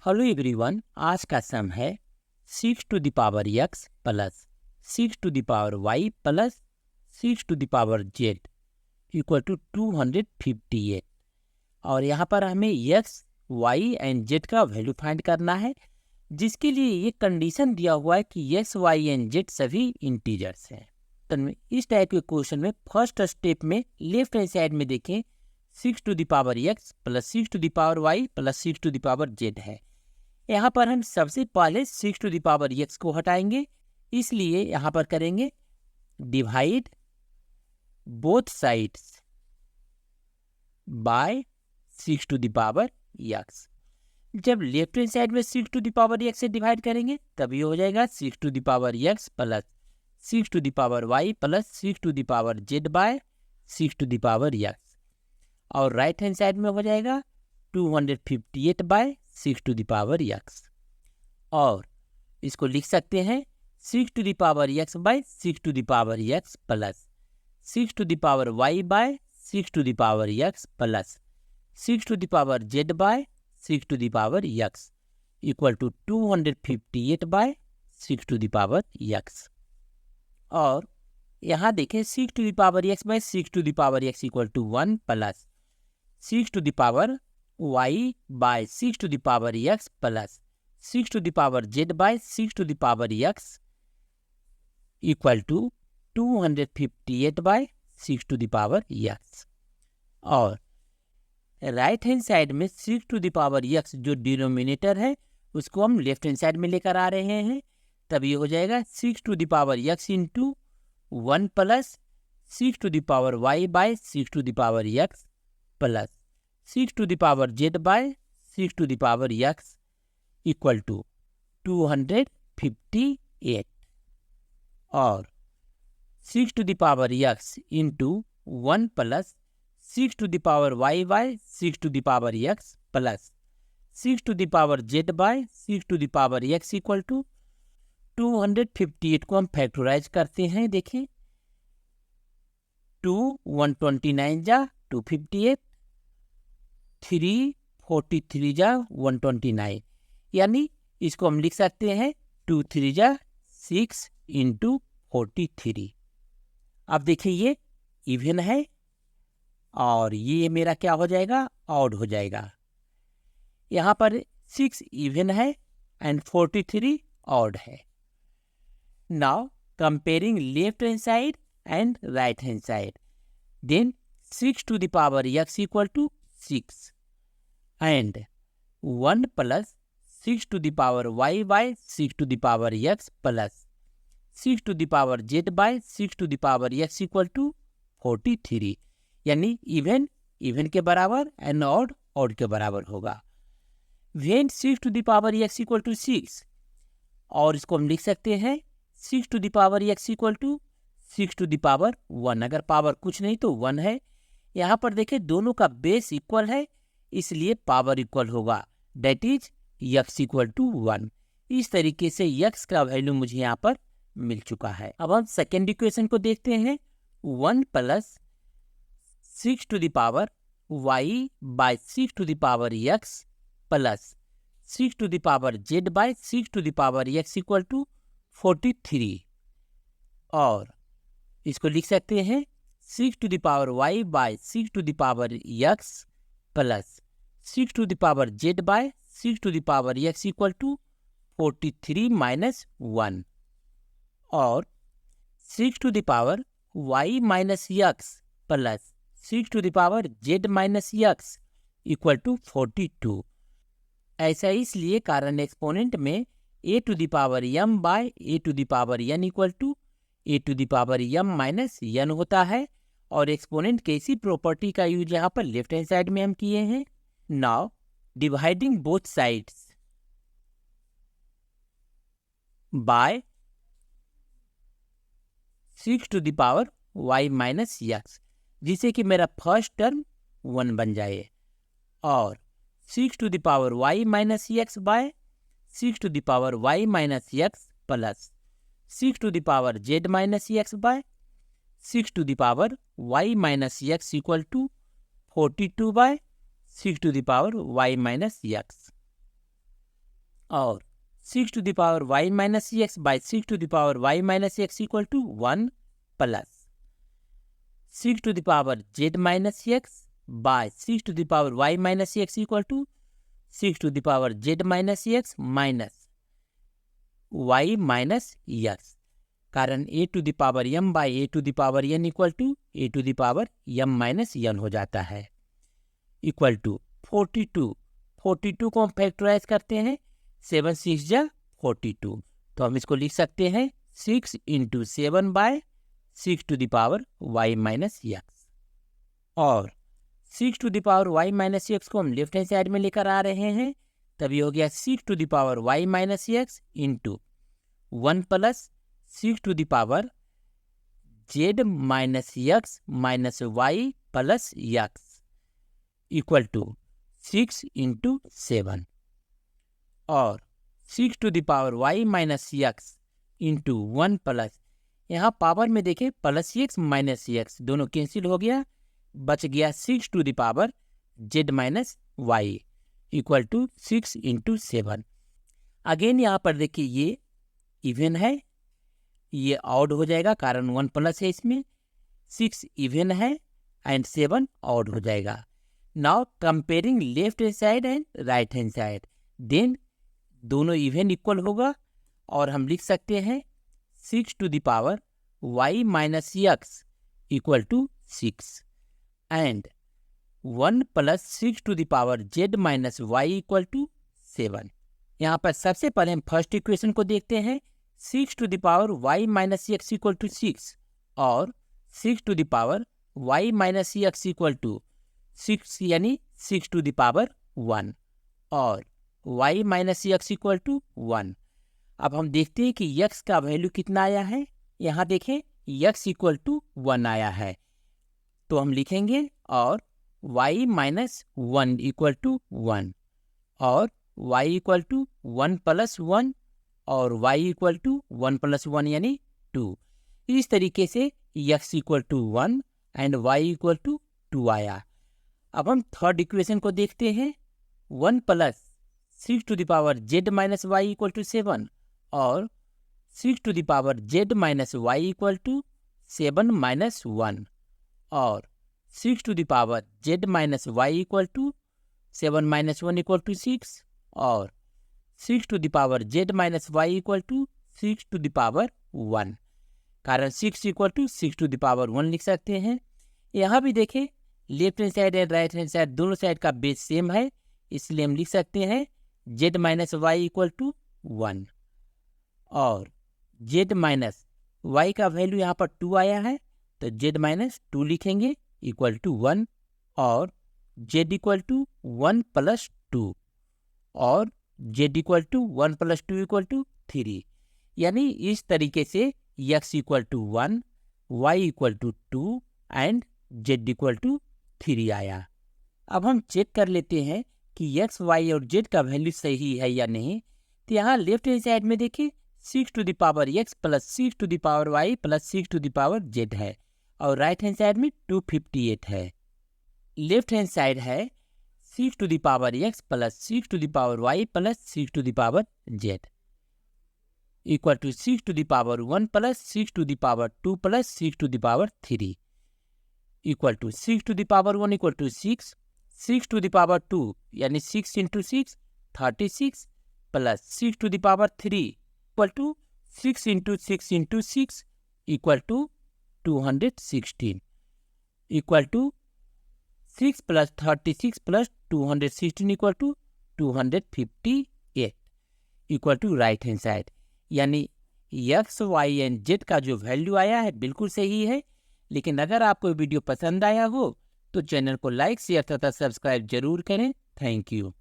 Hello everyone, आज का sum है 6 to the power x plus 6 to the power y plus 6 to the power z equal to 258। और यहाँ पर हमें x, y एंड z का वैल्यू फाइंड करना है, जिसके लिए ये कंडीशन दिया हुआ है कि x, y एंड z सभी इंटीजर्स हैं। तो इस टाइप के क्वेश्चन में फर्स्ट स्टेप में लेफ्ट हैंड साइड में देखें 6 to the power x plus 6 to the power y plus 6 to the power z है। यहाँ पर हम सबसे पहले 6 टू द पावर x को हटाएंगे, इसलिए यहाँ पर करेंगे divide both sides by 6 to the power x। जब लेफ्ट हैंड साइड में 6 टू द पावर x से डिवाइड करेंगे तब ये हो जाएगा 6 to the power x plus 6 to the power y plus 6 to the power z by 6 to the power x। और right hand side में हो जाएगा 258 by 6 to the power x। और इसको लिख सकते हैं 6 to the power x by 6 to the power x plus 6 to the power y by 6 to the power x plus 6 to the power z by 6 to the power x equal to 258 by 6 to the power x। और यहाँ देखें 6 to the power x by 6 to the power x equal to 1 plus 6 to the power y by 6 to the power x plus 6 to the power z by 6 to the power x equal to 258 by 6 to the power x। और right hand side में 6 to the power x जो denominator है उसको हम left hand side में लेकर आ रहे हैं, तब ये हो जाएगा 6 to the power x into 1 plus 6 to the power y by 6 to the power x plus 6 to the power z by 6 to the power x equal to 258। और 6 to the power x into 1 plus 6 to the power y by 6 to the power x plus 6 to the power z by 6 to the power x equal to 258 को हम factorise करते हैं। देखें 2 129 जा 258, 3 43 जा 129, यानी इसको हम लिख सकते हैं 2 3 जा 6 इंटू 43। अब देखिए ये इवन है और ये मेरा क्या हो जाएगा, ऑड हो जाएगा। यहाँ पर 6 इवन है एंड 43 ऑड है। Now comparing left hand side and right hand side, then 6 to the power x equal to 6 and 1 plus 6 to the power y by 6 to the power x plus 6 to the power z by 6 to the power x equal to 43, यानी even के बराबर and odd के बराबर होगा। When 6 to the power x equal to 6, और इसको हम लिख सकते हैं 6 to the power x equal to 6 to the power 1। अगर पावर कुछ नहीं तो 1 है। यहाँ पर देखें दोनों का बेस इक्वल है, इसलिए पावर इक्वल होगा, that is x equal to 1। इस तरीके से x का वैल्यू मुझे यहाँ पर मिल चुका है। अब हम सेकेंड इक्वेशन को देखते हैं। 1 plus 6 to the power y by 6 to the power x plus 6 to the power z by 6 to the power x equal to 43। और इसको लिख सकते हैं 6 to the power y by 6 to the power x plus 6 to the power z by 6 to the power x equal to 43 minus 1। और 6 to the power y minus x plus 6 to the power z minus x equal to 42। ऐसा इसलिए कारण exponent में a to the power m by a to the power n equal to a to the power m minus n होता है। और exponent के इसी property का यूज यहाँ पर लेफ्ट हैंड साइड में हम किए हैं। Now dividing both sides by 6 to the power y minus x, जिसे कि मेरा फर्स्ट टर्म 1 बन जाए। और 6 to the power y minus x by 6 to the power y minus x plus 6 to the power z minus x by 6 to the power y minus x equal to 42 by 6 to the power y minus x। और 6 to the power y minus x by 6 to the power y minus x equal to 1 plus 6 to the power z minus x by 6 to the power y minus x equal to 6 to the power z minus x minus y minus x, कारण a to the power m by a to the power n equal to a to the power m minus n हो जाता है, equal to 42 को हम factorise करते हैं, 7 6 जा 42, तो हम इसको लिख सकते हैं 6 into 7 by 6 to the power y minus x, और 6 to the power y minus x को हम लेफ्ट हैंड साइड में लेकर आ रहे हैं, तभी हो गया 6 to the power y minus x into 1 plus 6 to the power z minus x minus y plus x equal to 6 into 7, और 6 to the power y minus x into 1 plus, यहाँ power में देखें प्लस एक्स माइनस एक्स दोनों cancel हो गया, बच गया 6 to the power z minus y equal to 6 into 7। Again यहाँ पर देखिए ये इवन है, ये ऑड हो जाएगा कारण 1 प्लस है इसमें, 6 इवन है एंड 7 ऑड हो जाएगा। Now comparing left hand side and right hand side, then दोनों इवन इक्वल होगा और हम लिख सकते हैं 6 to the power y minus x equal to 6 and 1 plus 6 to the power z minus y equal to 7। यहाँ पर सबसे पहले हम फर्स्ट इक्वेशन को देखते हैं, 6 to the power y minus x equal to 6 और 6 to the power y minus x equal to 6 यानी 6 टू द पावर 1 और y minus x equal to 1। अब हम देखते हैं कि x का वैल्यू कितना आया है, यहाँ देखें x इक्वल टू 1 आया है, तो हम लिखेंगे और y माइनस 1 इक्वल टू 1 और y इक्वल टू 1 प्लस 1 और y इक्वल टू 1 प्लस 1 यानी 2। इस तरीके से x equal to 1 and y equal to 2 आया। अब हम थर्ड इक्वेशन को देखते हैं, 1 plus 6 to the power z minus y equal to 7 और 6 to the power z minus y equal to 7 minus 1 और 6 to the power z minus y equal to 7 minus 1 equal to 6 और 6 to the power z minus y equal to 6 to the power 1, कारण 6 equal to 6 to the power 1 लिख सकते हैं। यहाँ भी देखें left hand side and right hand side दोनों side का बेस सेम है, इसलिए हम लिख सकते हैं z minus y equal to 1 और z माइनस वाई का वैल्यू यहाँ पर 2 आया है, तो z माइनस 2 लिखेंगे इक्वल टू 1 और z इक्वल टू 1 प्लस 2 और z equal to 1 plus 2 equal to 3, यानी इस तरीके से x equal to 1, y equal to 2 and z equal to 3 आया। अब हम चेक कर लेते हैं कि x, y और z का वैल्यू सही है या नहीं, तो यहाँ लेफ्ट हैंड साइड में देखिए 6 to the power x plus 6 to the power y plus 6 to the power z है और राइट हैंड साइड में 258 है। लेफ्ट हैंड साइड है 6 to the power x plus 6 to the power y plus 6 to the power z equal to 6 to the power 1 plus 6 to the power 2 plus 6 to the power 3 equal to 6 to the power 1 equal to 6, 6 to the power 2 यानी 6 into 6 36 plus 6 to the power 3 equal to 6 into 6 into 6 equal to 216 equal to 6 plus 36 plus 216 equal to 258 equal to right hand side, यानी x, y and z का जो value आया है बिल्कुल सही है। लेकिन अगर आपको वीडियो पसंद आया हो तो चैनल को लाइक, शेयर तथा सब्सक्राइब जरूर करें। Thank you.